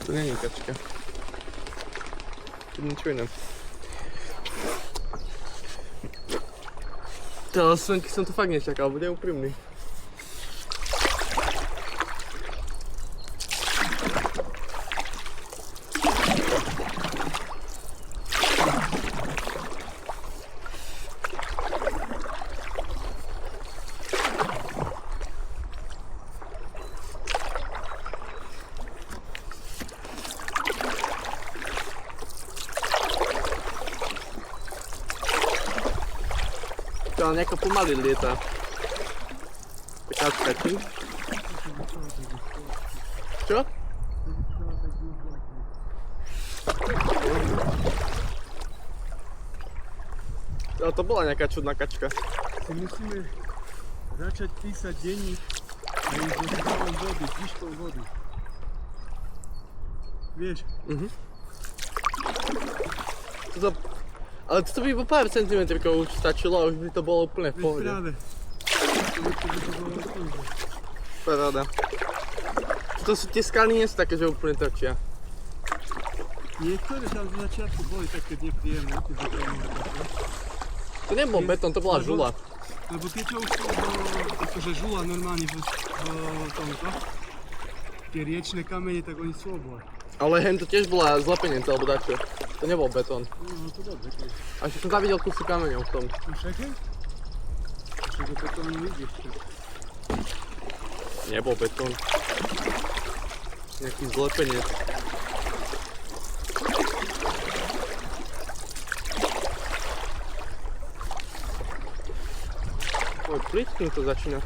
To nie je kačka. To niečo iné. Ale Svenky som to fakt nečakal, bude úprimný. Ale nejako pomaly lieta. Taká skačí. Čo? Ale to bola nejaká čudná kačka. Si musíme začať písať denník a ísť do stavom vody, s výškou vody. Vieš? Ale to by iba pár centimetrikov už stačilo a už by to bolo úplne v pohode. Práve. To by to bolo úplne. Paráda. To sú tie skaly, nie sú také, že úplne trčia. Niektoré tam z začiatku boli také nepríjemné, To nebol betón, to bola žula. Lebo tie, čo už sú akože žula normálne v tomto, tie riečné kamene, tak oni sú obor. Ale hen to tiež bola zlepenec alebo dačo. To nebol betón. No to bol betón. A ešte som tam videl kusy kameňov v tom. Však je? Však je betón nevidíš. Nebol betón. Nejaký zlepenec. Oj, plitkým to začína.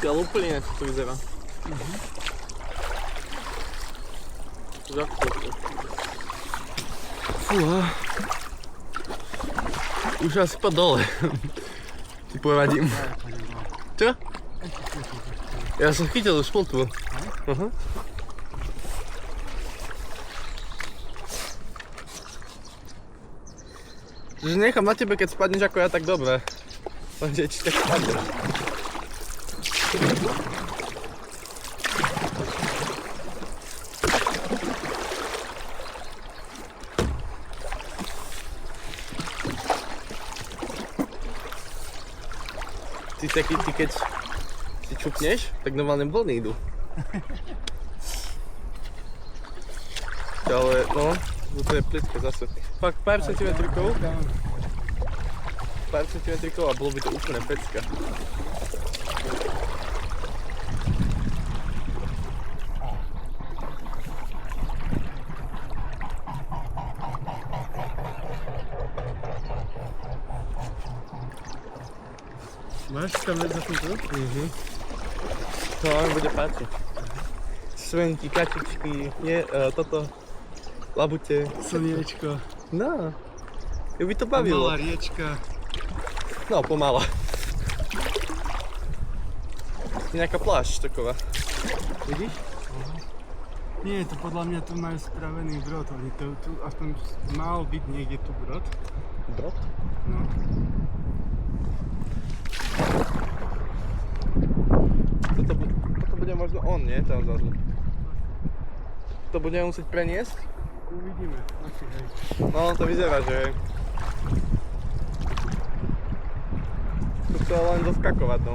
Ale úplne inak to vyzerá. Žaktovka. Fúha. Už asi pa dole. Ti povadím. Čo? Ja som chytil už plotvu. Aha. Že nechám na tebe, keď spadneš ako ja, tak dobre. Lenže či tak spadneš. Ty keď si čupneš, tak normálne vlny idú. Ale no, to je plitka zase. Fakt pár centimetrikov. Pár centimetrikov a bolo by to úplne pecka. Máš tam za túto? To vám bude páčiť. Svenky, kačičky, nie, toto, labute. Slniečko. No, ju by to bavilo. Pomalá riečka. No, pomala. Nejaká plášť taková. Vidíš? Nie, to podľa mňa tu majú spravený brod. Oni tu aspoň mal byť niekde tu brod. Brod? No. Toto bude možno on, nie? Tam zadu. To budeme musieť preniesť? Uvidíme. Asi, hej. No, to vyzerá, že hej. Tu chcel len doskakovať, no.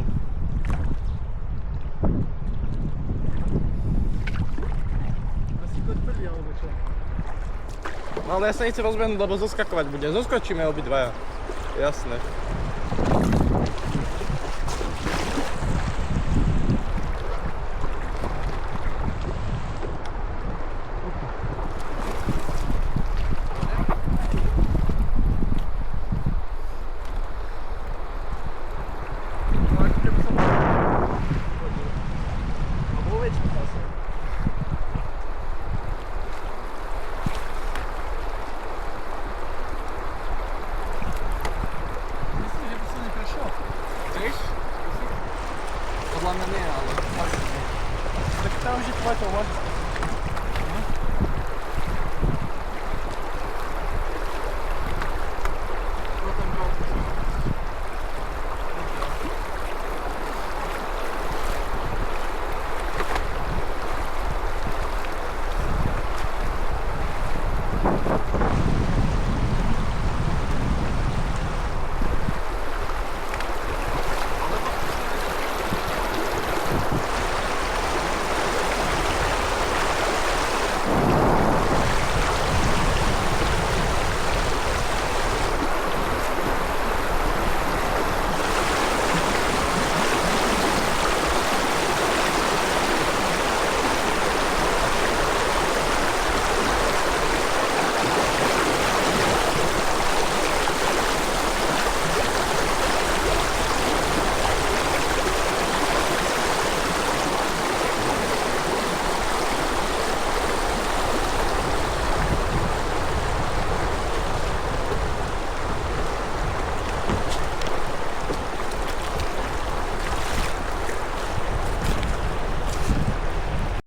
Asi kod prvý, alebo čo? No ale ja sa nechcem rozbehnúť, lebo zoskakovať bude. Zoskočíme obidvaja. Jasné. Myslím, že by som neprešiel. Chceš? Podľa mňa nie, ale... Tak tam už je tvoj to môže